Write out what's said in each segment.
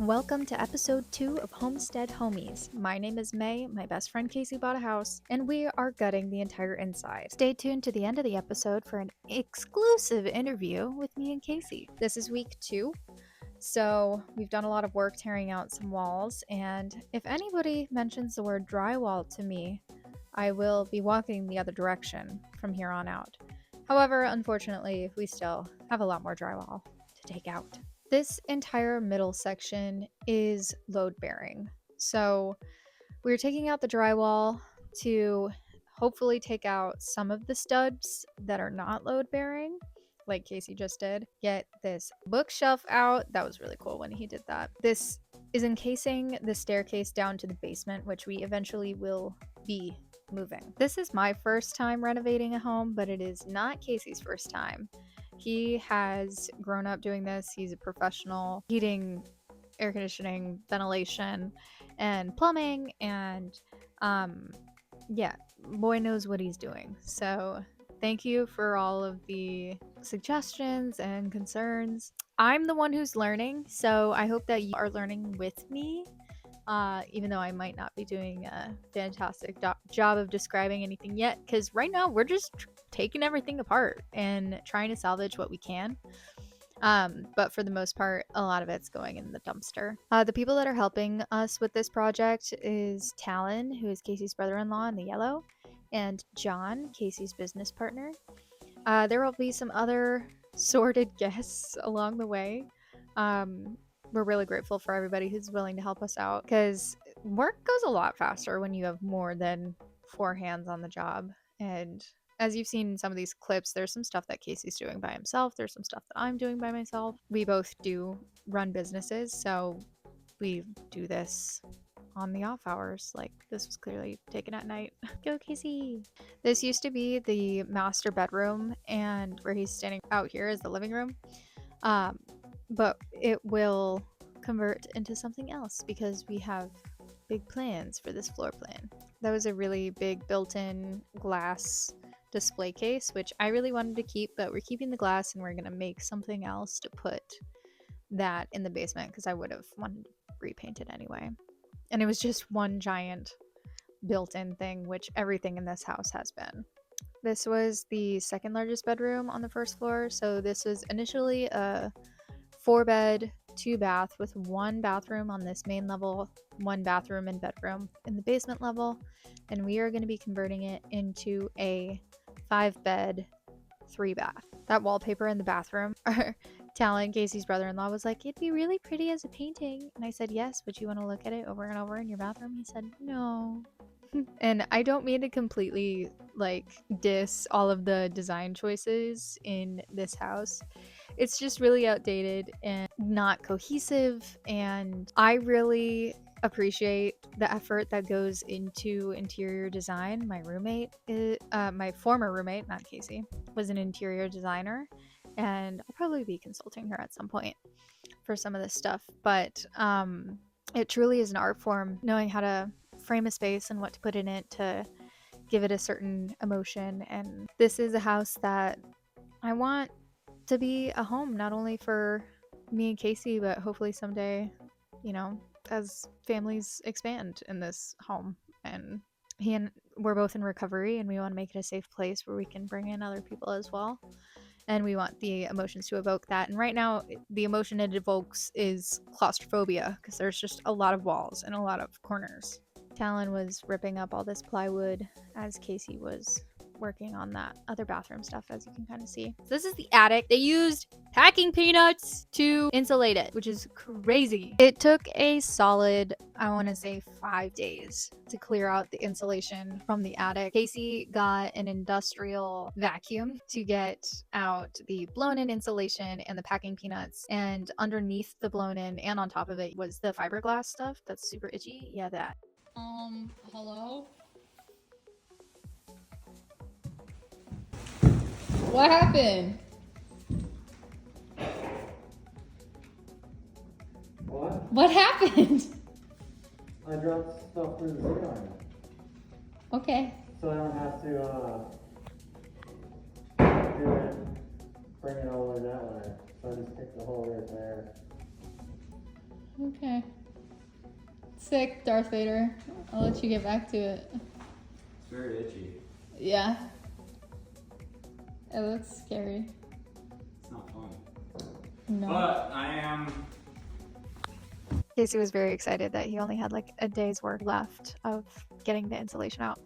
Welcome to episode 2 of Homestead Homies. My name is May, my best friend Casey bought a house, and we are gutting the entire inside. Stay tuned to the end of the episode for an exclusive interview with me and Casey. This is week 2, so we've done a lot of work tearing out some walls, and if anybody mentions the word drywall to me, I will be walking the other direction from here on out. However, unfortunately, we still have a lot more drywall to take out. This entire middle section is load bearing. So we're taking out the drywall to hopefully take out some of the studs that are not load bearing, like Casey just did. Get this bookshelf out. That was really cool when he did that. This is encasing the staircase down to the basement, which we eventually will be moving. This is my first time renovating a home, but it is not Casey's first time. He has grown up doing this. He's a professional heating, air conditioning, ventilation, and plumbing, and boy knows what he's doing. So thank you for all of the suggestions and concerns. I'm the one who's learning, so I hope that you are learning with me. Even though I might not be doing a fantastic job of describing anything yet, because right now we're just taking everything apart and trying to salvage what we can. But for the most part, a lot of it's going in the dumpster. The people that are helping us with this project is Talon, who is Casey's brother-in-law in the yellow, and John, Casey's business partner. There will be some other sorted guests along the way. We're really grateful for everybody who's willing to help us out, because work goes a lot faster when you have more than 4 hands on the job. And as you've seen in some of these clips, there's some stuff that Casey's doing by himself. There's some stuff that I'm doing by myself. We both do run businesses, so we do this on the off hours. Like, this was clearly taken at night. Go Casey! This used to be the master bedroom, and where he's standing out here is the living room. But it will convert into something else because we have big plans for this floor plan. That was a really big built-in glass display case, which I really wanted to keep, but we're keeping the glass and we're going to make something else to put that in the basement because I would have wanted to repaint it anyway. And it was just one giant built-in thing, which everything in this house has been. This was the second largest bedroom on the first floor, so this was initially a 4-bed, 2-bath with 1 bathroom on this main level, 1 bathroom and bedroom in the basement level, and we are going to be converting it into a 5-bed, 3-bath. That wallpaper in the bathroom, Talon, Casey's brother-in-law, was like, it'd be really pretty as a painting, and I said, yes, would you want to look at it over and over in your bathroom? He said, no. And I don't mean to completely diss all of the design choices in this house. It's just really outdated and not cohesive, and I really appreciate the effort that goes into interior design. My my former roommate, not Casey, was an interior designer, and I'll probably be consulting her at some point for some of this stuff, but it truly is an art form, knowing how to frame a space and what to put in it to give it a certain emotion. And this is a house that I want to be a home, not only for me and Casey, but hopefully someday, as families expand in this home. And we're both in recovery, and we want to make it a safe place where we can bring in other people as well. And we want the emotions to evoke that. And right now, the emotion it evokes is claustrophobia, because there's just a lot of walls and a lot of corners. Talon was ripping up all this plywood as Casey was working on that other bathroom stuff, as you can kind of see. So this is the attic. They used packing peanuts to insulate it, which is crazy. It took a solid, I want to say, 5 days to clear out the insulation from the attic. Casey got an industrial vacuum to get out the blown-in insulation and the packing peanuts, and underneath the blown-in and on top of it was the fiberglass stuff that's super itchy. Yeah, that. Hello? What happened? What? What happened? I dropped stuff through the zip line. Okay. So I don't have to do it, bring it all the way that way. So I just take the whole right there. Okay. Sick, Darth Vader. I'll let you get back to it. It's very itchy. Yeah. It looks scary. It's not fun. No. But I am. Casey was very excited that he only had like a day's work left of getting the insulation out.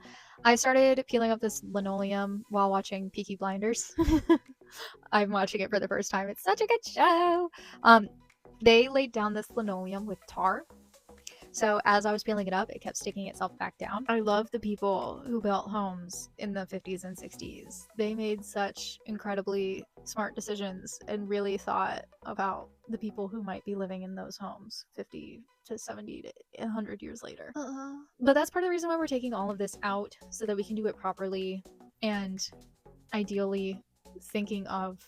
I started peeling up this linoleum while watching Peaky Blinders. I'm watching it for the first time. It's such a good show. They laid down this linoleum with tar. So as I was peeling it up, it kept sticking itself back down. I love the people who built homes in the 50s and 60s. They made such incredibly smart decisions and really thought about the people who might be living in those homes 50 to 70 to 100 years later. But that's part of the reason why we're taking all of this out, so that we can do it properly and ideally thinking of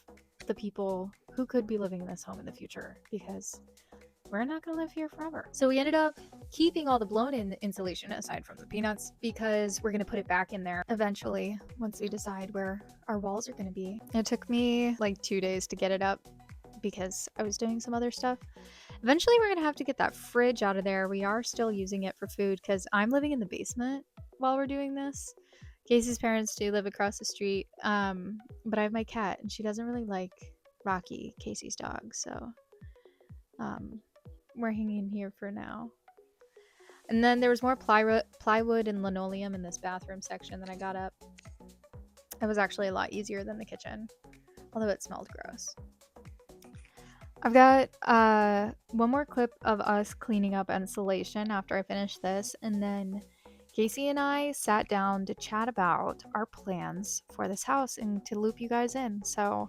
the people who could be living in this home in the future, because we're not going to live here forever. So we ended up keeping all the blown-in insulation aside from the peanuts, because we're going to put it back in there eventually once we decide where our walls are going to be. It took me like 2 days to get it up because I was doing some other stuff. Eventually we're going to have to get that fridge out of there. We are still using it for food because I'm living in the basement while we're doing this. Casey's parents do live across the street, but I have my cat and she doesn't really like Rocky, Casey's dog, so we're hanging here for now. And then there was more plywood and linoleum in this bathroom section that I got up. It was actually a lot easier than the kitchen, although it smelled gross. I've got one more clip of us cleaning up insulation after I finish this, and then Casey and I sat down to chat about our plans for this house and to loop you guys in. So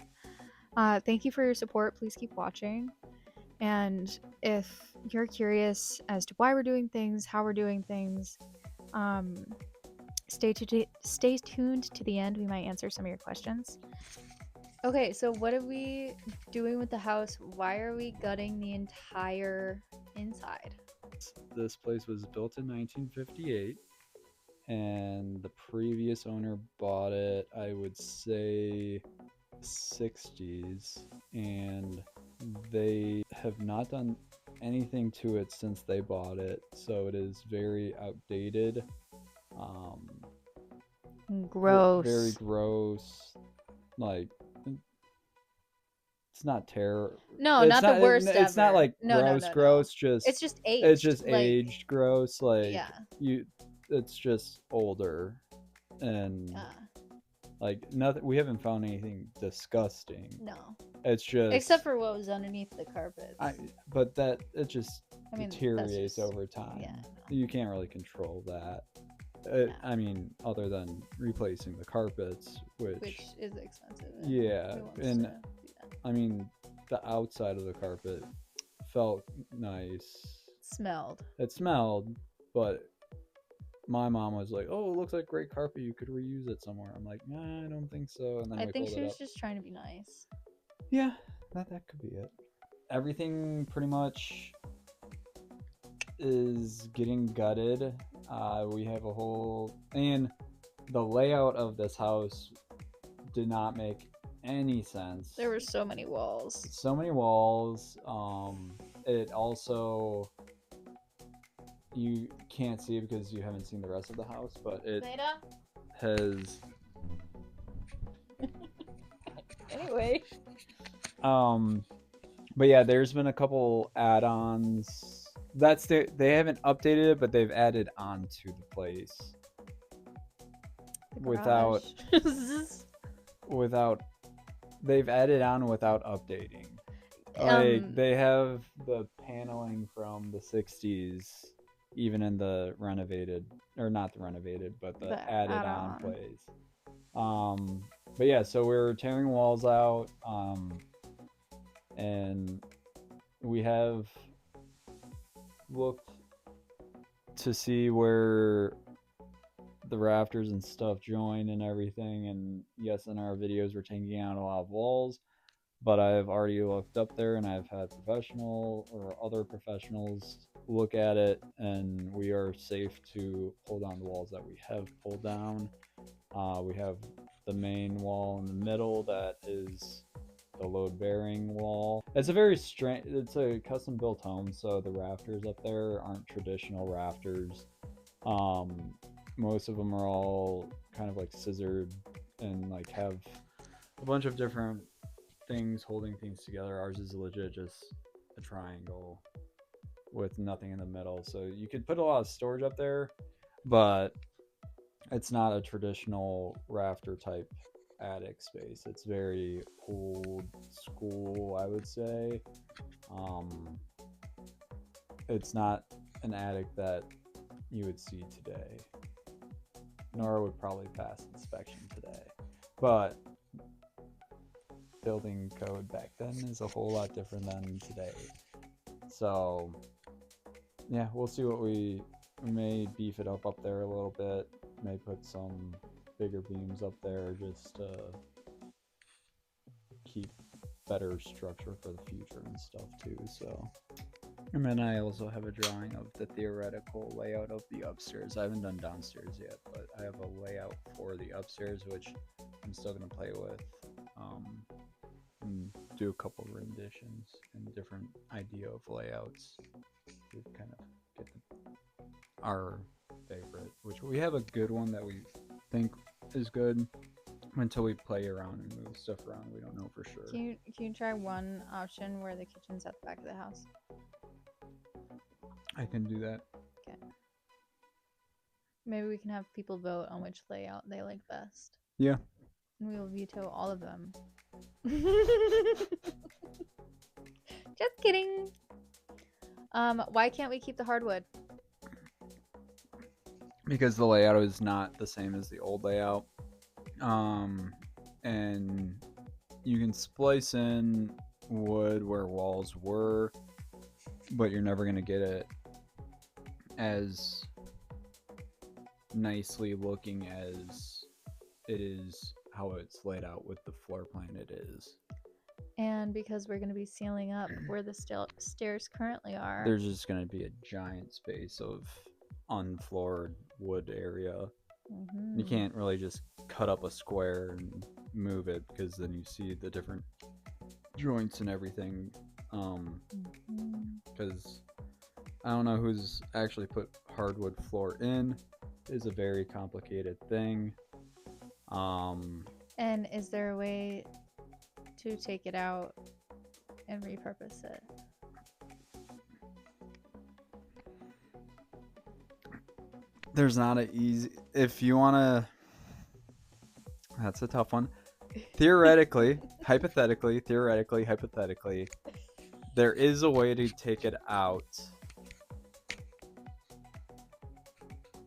thank you for your support. Please keep watching. And if you're curious as to why we're doing things, how we're doing things, stay tuned to the end. We might answer some of your questions. Okay, so what are we doing with the house? Why are we gutting the entire inside? This place was built in 1958, and the previous owner bought it, I would say, 60s, and they have not done anything to it since they bought it, so it is very outdated. Gross. Very gross. Like, it's not terrible. No, It's not the worst It's not ever. like No, gross, no. gross. Just It's just aged. it's just like, aged gross. Like Yeah. it's just older, and like nothing. We haven't found anything disgusting. No. It's just Except for what was underneath the carpets. but that it just I mean, that's deteriorates just- over time. Yeah. You can't really control that. I mean, other than replacing the carpets, Which is expensive. yeah, Who wants and to do that? I mean, the outside of the carpet felt nice. Smelled. It smelled, but my mom was like, "Oh, it looks like great carpet. You could reuse it somewhere." I'm like, "Nah, I don't think so." And then I we think pulled she it was up. just trying to be nice. Yeah, that could be it. Everything pretty much is getting gutted. We have a whole, and the layout of this house did not make any sense. There were so many walls. So many walls. It also, you can't see it because you haven't seen the rest of the house, but it Zeta? has Anyway. but yeah, there's been a couple add-ons. They haven't updated it, but they've added on to the place The without garage. they've added on without updating. Like they have the paneling from the 60s even in the renovated, or not the renovated, but the added on place. But yeah, so we're tearing walls out, and we have looked to see where the rafters and stuff join and everything, and yes, in our videos we're taking out a lot of walls, but I've already looked up there and I've had professional or other professionals look at it, and we are safe to pull down the walls that we have pulled down. We have the main wall in the middle that is the load bearing wall. It's a very strange, it's a custom built home, so the rafters up there aren't traditional rafters. Most of them are all kind of like scissored and like have a bunch of different things holding things together. Ours is legit just a triangle with nothing in the middle, so you could put a lot of storage up there, but it's not a traditional rafter type attic space. It's very old school, I would say. It's not an attic that you would see today, nor would probably pass inspection today. But building code back then is a whole lot different than today. So yeah, we'll see what we may beef it up there a little bit. May put some bigger beams up there just to keep better structure for the future and stuff too. So, and then I also have a drawing of the theoretical layout of the upstairs. I haven't done downstairs yet, but I have a layout for the upstairs, which I'm still gonna play with, and do a couple renditions and different idea of layouts to kind of get our favorite, which we have a good one that we think is good until we play around and move stuff around. We don't know for sure. Can you try one option where the kitchen's at the back of the house? I can do that. Okay. Maybe we can have people vote on which layout they like best. Yeah. And we will veto all of them. Just kidding. Why can't we keep the hardwood? Because the layout is not the same as the old layout. And you can splice in wood where walls were, but you're never going to get it as nicely looking as it is how it's laid out with the floor plan it is. And because we're going to be sealing up where the stairs currently are. There's just going to be a giant space of unfloored wood area. Mm-hmm. You can't really just cut up a square and move it, because then you see the different joints and everything. Because I don't know who's actually put hardwood floor in. It is a very complicated thing. And is there a way to take it out and repurpose it? There's not an easy, if you want to, that's a tough one. Theoretically, hypothetically, there is a way to take it out,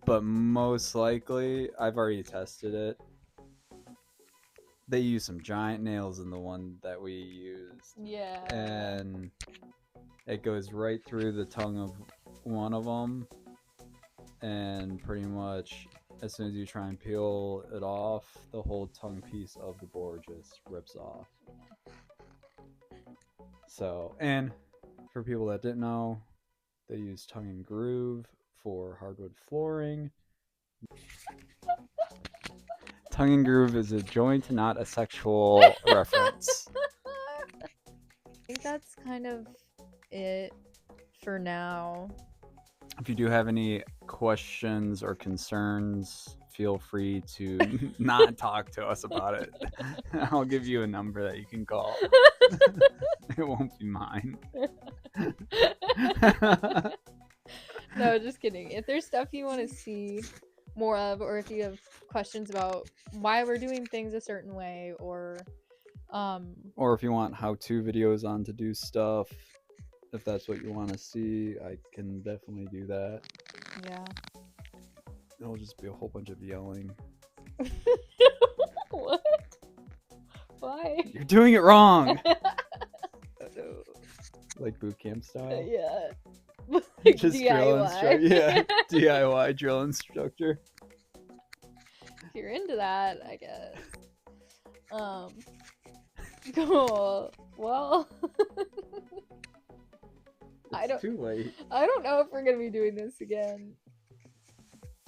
but most likely, I've already tested it. They use some giant nails in the one that we used. Yeah. And it goes right through the tongue of one of them. And pretty much as soon as you try and peel it off, the whole tongue piece of the board just rips off. So, and for people that didn't know, they use tongue and groove for hardwood flooring. Tongue and groove is a joint, not a sexual reference. I think that's kind of it for now. If you do have any questions or concerns, feel free to not talk to us about it. I'll give you a number that you can call. It won't be mine. No, just kidding. If there's stuff you want to see more of, or if you have questions about why we're doing things a certain way, or if you want how-to videos on to do stuff, if that's what you want to see, I can definitely do that. yeah. It'll just be a whole bunch of yelling. What? Why? You're doing it wrong! Like boot camp style? Yeah. Just drill instructor. Yeah, DIY drill instructor. If you're into that, I guess. Cool. Well, It's too late. I don't know if we're gonna be doing this again.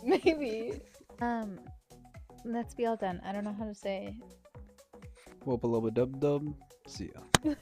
Maybe. Let's be all done. I don't know how to say. Wubba lubba dub dub. See ya.